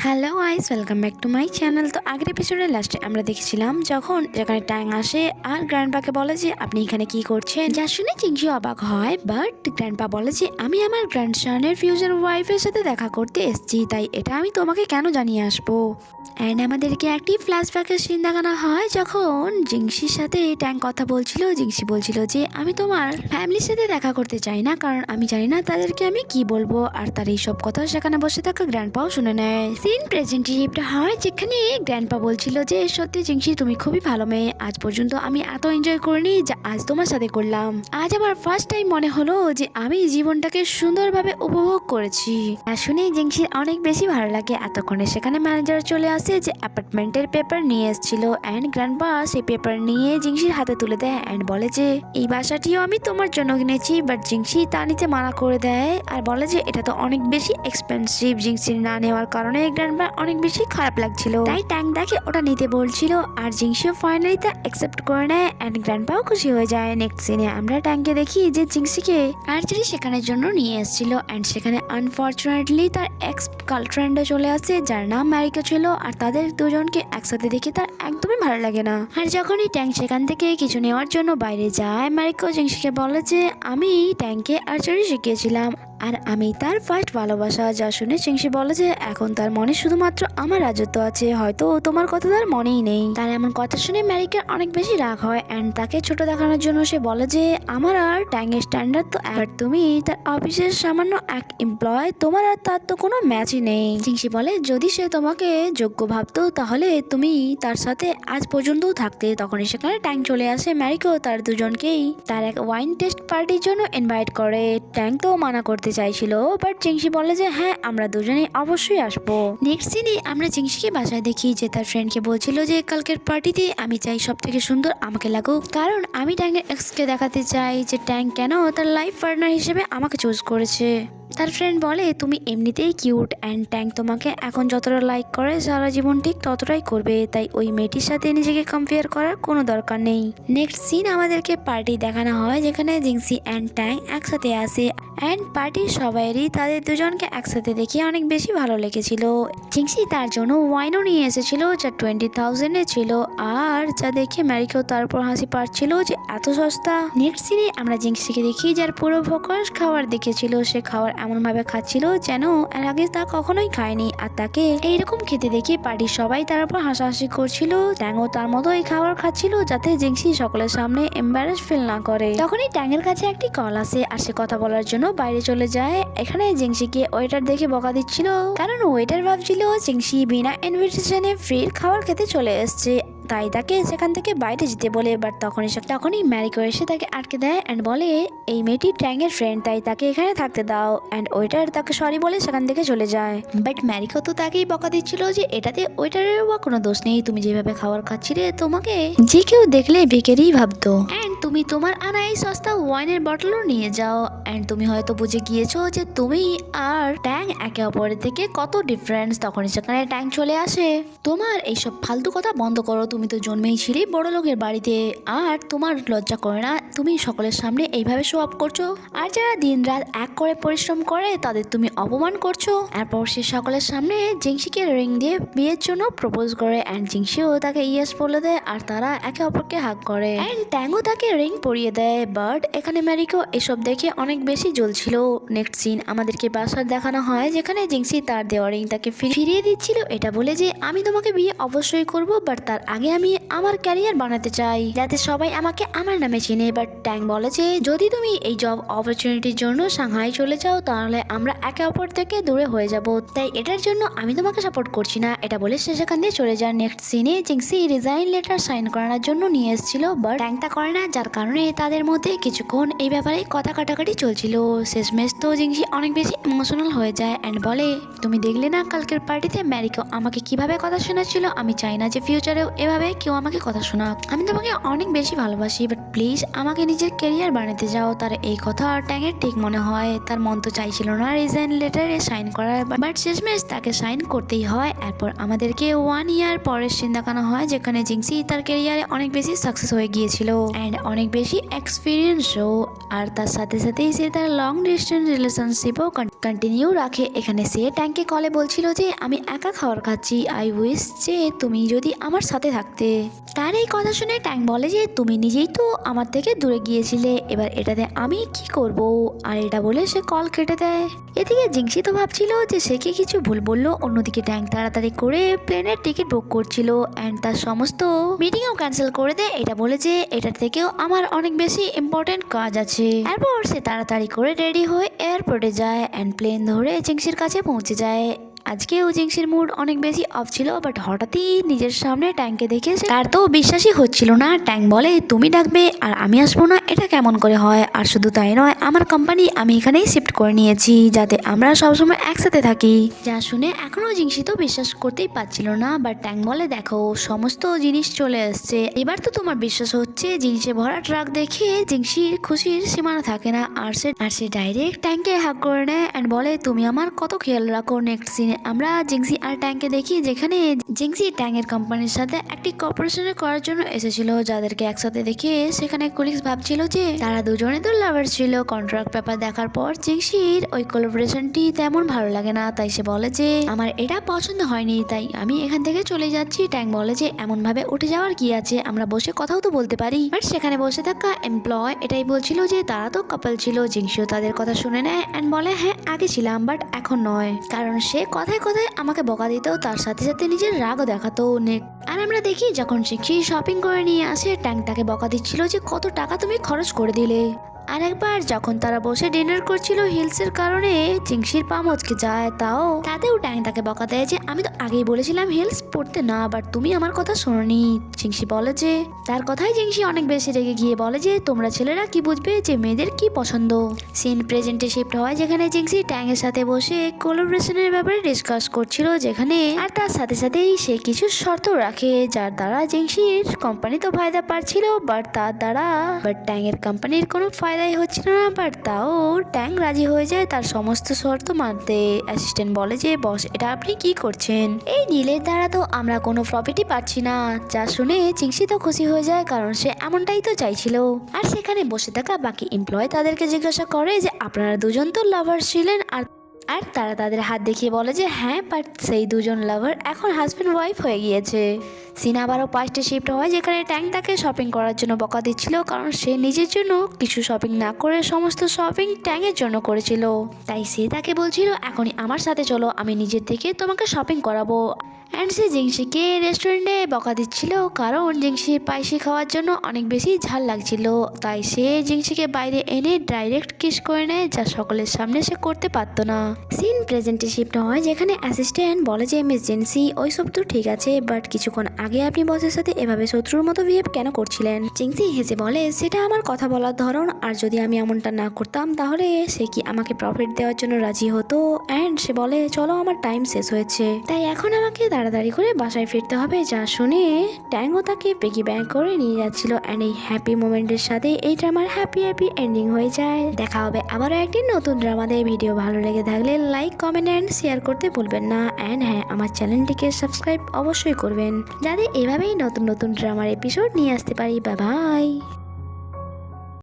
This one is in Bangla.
Hello guys, welcome back to my channel. তো আগের এপিসোডের লাস্টে আমরা দেখেছিলাম যখন যেখানে ট্যাং আসে আর গ্র্যান্ডপাকে বলে যে আপনি এখানে কি করছেন, যা শুনে চিংচি অবাক হয়। বাট গ্র্যান্ডপা বলে যে আমি আমার গ্র্যান্ডসনের ফিউচার ওয়াইফের সাথে দেখা করতে এসেছি, তাই এটা আমি তোমাকে কেন জানিয়ে আসবো। অ্যান্ড আমাদেরকে একটি ফ্ল্যাশব্যাকের সিন দেখানো হয় যখন জিংসির সাথে ট্যাং কথা বলছিল। জিংসি বলছিল যে আমি তোমার ফ্যামিলির সাথে দেখা করতে চাই না, কারণ আমি জানি না তাদেরকে আমি কি বলবো। আর তার এইসব কথা সেখানে বসে থাকা গ্র্যান্ডপাও শুনে নেয়। সিন প্রেজেন্টেটিভটা হয় যেখানে গ্র্যান্ডপা বলছিল যে সত্যি জিংসি তুমি খুবই ভালো মেয়ে, আজ পর্যন্ত আমি এত এনজয় করিনি যা আজ তোমার সাথে করলাম। আজ আমার ফার্স্ট টাইম মনে হলো যে আমি জীবনটাকে সুন্দরভাবে উপভোগ করেছি। আর শুনে জিংসির অনেক বেশি ভালো লাগে। এতক্ষণে সেখানে ম্যানেজার চলে আসে যে অ্যাপার্টমেন্টের পেপার নিয়ে এসেছিল। অ্যান্ড গ্র্যান্ডপা সেই পেপার নিয়ে জিংসির হাতে তুলে দেয় অ্যান্ড বলে যে এই বাসাটিও আমি তোমার জন্য কিনেছি। বাট জিংসি তা নিতে মানা করে দেয় আর বলে যে এটা তো অনেক বেশি এক্সপেন্সিভ। জিংসির না নেওয়ার কারণে গ্র্যান্ডপা অনেক বেশি খারাপ লাগছিল, তাই ট্যাং তাকে ওটা নিতে বলছিল। আর জিংসিও ফাইনালি তা অ্যাকসেপ্ট করে নেয় অ্যান্ড গ্র্যান্ডপাও খুশি হয়ে যায়। নেক্সট সিনে আমরা ট্যাংকে দেখি যে জিংসিকে আর্চারি শেখানোর জন্য নিয়ে এসেছিল। অ্যান্ড সেখানে আনফর্চুনেটলি তার এক্স গার্লফ্রেন্ডও চলে আসে যার নাম ম্যারিকো ছিল। আর তাদের দুজনকে একসাথে দেখে তার একদমই ভালো লাগে না। আর যখনই ট্যাং সেখান থেকে কিছু নেওয়ার জন্য বাইরে যায়, ম্যারিকো জিংসিকে বলে যে আমি ট্যাংকে আর্চারি শিখিয়েছিলাম আর আমি তার ফার্স্ট ভালোবাসা। যা শুনে জিংসি বলে যে এখন তার মনে শুধুমাত্র আমার রাজত্ব আছে, হয়তো তোমার কথা তার মনেই নেই। তার এমন কথা শুনে ম্যারিকার অনেক বেশি রাগ হয় অ্যান্ড তাকে ছোট দেখানোর জন্য সে বলে যে আমার আর ট্যাংয়ের স্ট্যান্ডার্ড তো এক, তুমি তার অফিসের সামান্য এক এমপ্লয়, তোমার আর তার তো কোনো ম্যাচই নেই। জিংসি বলে যদি সে তোমাকে যোগ্য ভাবতো তাহলে তুমি তার সাথে আজ পর্যন্তও থাকতে। তখনই সেখানে ট্যাং চলে আসে। ম্যারিকো তার দুজনকেই তার এক ওয়াইন টেস্ট পার্টির জন্য ইনভাইট করে। ট্যাং তো মানা করতে চাইছিল, বাট জিংসি বলে যে হ্যাঁ আমরা দুজনেই অবশ্যই আসবো। নেক্সট দিনে আমরা জিংসিকে বাসায় দেখি যে তার ফ্রেন্ডকে বলছিল যে কালকের পার্টিতে আমি চাই সব থেকে সুন্দর আমাকে লাগুক, কারণ আমি ট্যাংয়ের এক্সকে দেখাতে চাই যে ট্যাং কেন তার লাইফ পার্টনার হিসেবে আমাকে চুজ করেছে। তার ফ্রেন্ড বলে তুমি এমনিতেই কিউট অ্যান্ড ট্যাং তোমাকে এখন যতটা লাইক করে সারা জীবন ঠিক ততটাই করবে, তাই ওই মেয়েটির সাথে নিজেকে কম্পেয়ার করার কোনো দরকার নেই। নেক্সট সিন আমাদেরকে পার্টি দেখানো হয় যেখানে জিংসি অ্যান্ড ট্যাং একসাথে আসে অ্যান্ড পার্টির সবাইয়েরই তাদের দুজনকে একসাথে দেখে অনেক বেশি ভালো লেগেছিল। জিংসি তার জন্য ওয়াইনও নিয়ে এসেছিল যা 20,000 ছিল, আর যা দেখে ম্যারিকেও তারপর হাসি পাচ্ছিল যে এত সস্তা। নেক্সট সিনে আমরা জিংসিকে দেখি যার পুরো ফোকাস খাবার দেখেছিল। সে খাবার এমন ভাবে খাচ্ছিল যেন এর আগে তা কখনোই খায়নি, আর তাকে এইরকম খেতে দেখে পার্টির সবাই তার উপর হাসাহাসি করছিল। ট্যাংও তার মতো এই খাবার খাচ্ছিল যাতে জিংসি সকলের সামনে এম্বারেস ফিল না করে। তখনই ট্যাংয়ের কাছে একটি কল আসে আর সে কথা বলার জন্য বাইরে চলে যায়। এখানে জিংসিকে ওয়েটার দেখে বকা দিচ্ছিল, কারণ ওয়েটার ভাবছিল জিংসি বিনা ইনভিটেশনে ফ্রি খাবার খেতে চলে এসছে, তাই তাকে সেখান থেকে বাইরে যেতে বলে। বাট তখনই ম্যারিকো এসে তাকে আটকে দেয় অ্যান্ড বলে এই মেয়েটি ট্যাংয়ের ফ্রেন্ড, তাই তাকে এখানে থাকতে দাও। অ্যান্ড ওয়েটার তাকে সরি বলে সেখান থেকে চলে যায়। বাট ম্যারিকো তো তাকেই বকা দিচ্ছিল যে এটাতে ওয়েটারের বা কোনো দোষ নেই, তুমি যেভাবে খাবার খাচ্ছিলে তোমাকে যে কেউ দেখলে বেকারই ভাবতো। অ্যান্ড তুমি তোমার আনা এই সস্তা ওয়াইনের বটলও নিয়ে যাও। অ্যান্ড তুমি হয়তো বুঝে গিয়েছো যে তুমি আর ট্যাং একে অপরের থেকে কত ডিফারেন্স। তখনই সেখানে ট্যাং চলে আসে। তোমার এইসব ফালতু কথা বন্ধ করো, তুমি তো জন্মেই ছিলে বড় লোকের বাড়িতে, আর তোমার লজ্জা করে না তুমি সকলের সামনে এইভাবে শো আপ করছো, আর যারা দিন রাত এক করে পরিশ্রম করে তাদের তুমি অপমান করছো। এরপর সে সকলের সামনে জিংসিকে রিং দিয়ে বিয়ের জন্য প্রপোজ করে অ্যান্ড জিংসিও তাকে ইয়েস বলে দেয় আর তারা একে অপরকে হাগ করে অ্যান্ড ট্যাংও তাকে রিং পরিয়ে দেয়। বাট এখানে ম্যারিকো এসব দেখে অনেক বেশি জ্বলছিল। নেক্সট সিন আমাদেরকে বাসার দেখানো হয় যেখানে জিংসি তার দেওয়া রিং তাকে ফিরিয়ে দিচ্ছিল, এটা বলে যে আমি তোমাকে বিয়ে অবশ্যই করব, বাট তার আগে আমি আমার ক্যারিয়ার বানাতে চাই যাতে সবাই আমাকে আমার নামে চিনে। বাট ট্যাং বলে যে যদি তুমি এই জব অপরচুনিটির জন্য সাংহাই চলে যাও তাহলে আমরা একে অপর থেকে দূরে হয়ে যাব, তাই এটার জন্য আমি তোমাকে সাপোর্ট করছি না, এটা বলে সে সেখান দিয়ে চলে যায়। নেক্সট সিনে জিংসি রিজাইন লেটার সাইন করানোর জন্য নিয়ে এসেছিল, বাট ট্যাং তা করে না, যার কারণে তাদের মধ্যে কিছুক্ষণ এই ব্যাপারে কথা কাটাকাটি চলছিল। শেষমেশ তো জিংসি অনেক বেশি ইমোশনাল হয়ে যায় অ্যান্ড বলে তুমি দেখলে না কালকের পার্টিতে ম্যারিকো আমাকে কিভাবে কথা শোনাচ্ছিল, আমি চাই না যে ফিউচারেও এভাবে এভাবে কেউ আমাকে কথা শোনাক। আমি তোমাকে অনেক বেশি ভালোবাসি, বাট প্লিজ আমাকে নিজের ক্যারিয়ার বানাতে যাও। তার এই কথা ট্যাংয়ের ঠিক মনে হয়। তার মন তো চাইছিল না রিজাইন লেটারে সাইন করার, বাট শেষমেশ তাকে সাইন করতেই হয়। এরপর আমাদেরকে 1 ইয়ার পরের সিন দেখানো হয়, যেখানে জিংসি তার ক্যারিয়ারে অনেক বেশি সাকসেস হয়ে গিয়েছিল অ্যান্ড অনেক বেশি এক্সপিরিয়েন্সও। আর তার সাথে সাথেই সে তার লং ডিস্টেন্স রিলেশনশিপও কন্টিনিউ রাখে। এখানে সে ট্যাংকে কলে বলছিল যে আমি একা খাবার খাচ্ছি, আই উইশ যে তুমি যদি আমার সাথে থাকতে। তার এই কথা শুনে ট্যাং বলে যে তুমি নিজেই তো আমার থেকে দূরে গিয়েছিলে, এবার এটাতে আমি কি করব। আর এটা বলে সে কল কেটে দেয়। এদিকে জিংসি তো ভাবছিল যে সে কি কিছু ভুল বললো, অন্যদিকে ট্যাং তাড়াতাড়ি করে প্লেনের টিকিট বুক করছিল অ্যান্ড তার সমস্ত মিটিংও ক্যান্সেল করে দেয়, এটা বলে যে এটার থেকেও আমার অনেক বেশি ইম্পর্টেন্ট কাজ আছে। এরপর সে তাড়াতাড়ি করে রেডি হয়ে এয়ারপোর্টে যায় অ্যান্ড প্লেন ধরে জিংসির কাছে পৌঁছে যায়। আজকেও জিংসির মুড অনেক বেশি অফ ছিল, বাট হঠাৎই নিজের সামনে ট্যাংকে দেখে তার তো বিশ্বাসই হচ্ছিল না। ট্যাং বলে তুমি ডাকবে আর আমি আসবো না, এটা কেমন করে হয়। আর শুধু তাই নয়, আমার কোম্পানি আমি এখানেই শিফট করে নিয়েছি যাতে আমরা সবসময় একসাথে থাকি। যা শুনে এখনো জিংসি তো বিশ্বাস করতেই পারছিল না, বাট ট্যাং বলে দেখো সমস্ত জিনিস চলে এসছে, এবার তো তোমার বিশ্বাস হচ্ছে। জিনিসে ভরা ট্রাক দেখে জিংসির খুশির সীমানা থাকে না। আর সে ডাইরেক্ট ট্যাংকে হাগ করে নেয় অ্যান্ড বলে তুমি আমার কত খেয়াল রাখো। নেক্সট সিনে আমরা জিংসি আর ট্যাংকে দেখি, যেখানে জিংসি ট্যাংয়ের কোম্পানির সাথে একটি কর্পোরেশন করার জন্য এসেছিল, যাদেরকে একসাথে দেখে সেখানে কলিগস ভাবছিল যে তারা দুজনে তো লাভার ছিল। কন্ট্রাক্ট পেপার দেখার পর জিংসির ওই কোলাবোরেশনটি তেমন ভালো লাগে না, তাই সে বলে যে আমার এটা পছন্দ হয়নি, তাই আমি এখান থেকে চলে যাচ্ছি। ট্যাং বলে যে এমন ভাবে উঠে যাওয়ার কি আছে, আমরা বসে কথাও তো বলতে পারি। বাট সেখানে বসে থাকা এমপ্লয় এটাই বলছিল যে তারা তো কাপল ছিল। জিংসিও তাদের কথা শুনে নেয় অ্যান্ড বলে হ্যাঁ আগে ছিলাম, বাট এখন নয়। কারণ সে কথায় কথায় আমাকে বকা দিত, তার সাথে সাথে নিজের রাগও দেখাতো। আর আমরা দেখি যখন জিংসি শপিং করে নিয়ে আসে, ট্যাং তাকে বকা দিচ্ছিল যে কত টাকা তুমি খরচ করে দিলে। আর একবার যখন তারা বসে ডিনার করছিল, হিলসের কারণে জিংসির পা মচকে যায়, তাতেও ট্যাং তাকে বকা দেয় যে আমি তো আগেই বলেছিলাম হিলস পড়তে না, বাট তুমি আমার কথা শোনোনি। জিংসি বলে যে তার কথাই জিংসি অনেক বেশি রেগে গিয়ে বলে যে তোমরা ছেলেরা কি বুঝবে যে মেয়েদের কি পছন্দ। সিন প্রেজেন্টে শিফট হয়, যেখানে জিংসি ট্যাং এর সাথে বসে কোলাবোরেশনের ব্যাপারে ডিসকাস করছিল, যেখানে আর তার সাথে সাথেই সে কিছু শর্ত রাখে, যার দ্বারা জিংসির কোম্পানি তো ফায়দা পাচ্ছিল, বাট ট্যাং এর কোম্পানির কোনো ফায়দাই হচ্ছিল না। বাট তাও ট্যাং রাজি হয়ে যায় তার সমস্ত শর্ত মানতে। অ্যাসিস্ট্যান্ট বলে যে বস এটা আপনি কি করছেন, এই ডিলের দ্বারা তো আমরা কোনো প্রফিটই পাচ্ছি না। যা শুনে জিংসি তো খুশি হয়ে যায়, কারণ সে এমনটাই তো চাইছিল। আর সেখানে বসে থাকা বাকি এমপ্লয় তাদেরকে জিজ্ঞাসা করে যে আপনারা দুজন তো লাভার ছিলেন, আর তারা তাদের হাত দেখিয়ে বলে যে হ্যাঁ, বাট সেই দুজন লাভার এখন হাজব্যান্ড ওয়াইফ হয়ে গিয়েছে। সিন আবারও পাঁচটা শিফট হয়, যেখানে ট্যাং তাকে শপিং করার জন্য বকা দিচ্ছিল, কারণ সে নিজের জন্য কিছু শপিং না করে সমস্ত শপিং ট্যাংয়ের জন্য করেছিল। তাই সে তাকে বলছিল এখনই আমার সাথে চলো, আমি নিজের থেকে তোমাকে শপিং করাবো। অ্যান্ড সে জিংসিকে রেস্টুরেন্টে বকা দিচ্ছিল, কারণ জিংসির পায়েসি খাওয়ার জন্য অনেক বেশি ঝাল লাগছিল। তাই সে জিংসিকে বাইরে এনে ডাইরেক্ট কিস করে নেয়, যা সকলের সামনে সে করতে পারতো না। সিন প্রেজেন্টে শিফট হয়, যেখানে অ্যাসিস্ট্যান্ট বলে যে মিস জেন্সি ওই সব তো ঠিক আছে, বাট কিছুক্ষণ আগে আপনি বসের সাথে এভাবে শত্রুর মতো বিহেভ কেন করছিলেন। জিংসি হেসে বলে সেটা আমার কথা বলার ধরন, আর যদি আমি এমনটা না করতাম তাহলে সে কি আমাকে প্রফিট দেওয়ার জন্য রাজি হতো। অ্যান্ড সে বলে চলো আমার টাইম শেষ হয়েছে, তাই এখন আমাকে তাড়াতাড়ি করে বাসায় ফিরতে হবে। যা শুনে ট্যাংও তাকে পেগি ব্যাগ করে নিয়ে যাচ্ছিল। অ্যান্ড এই হ্যাপি মোমেন্টের সাথে এই ড্রামার হ্যাপি এন্ডিং হয়ে যায়। দেখা হবে আবারও একটি নতুন ড্রামাতে। ভিডিও ভালো লেগে থাকলে লাইক কমেন্ট অ্যান্ড শেয়ার করতে ভুলবেন না। অ্যান্ড হ্যাঁ, আমার চ্যানেলটিকে সাবস্ক্রাইব অবশ্যই করবেন, যাতে এভাবেই নতুন নতুন ড্রামার এপিসোড নিয়ে আসতে পারি। Bye bye.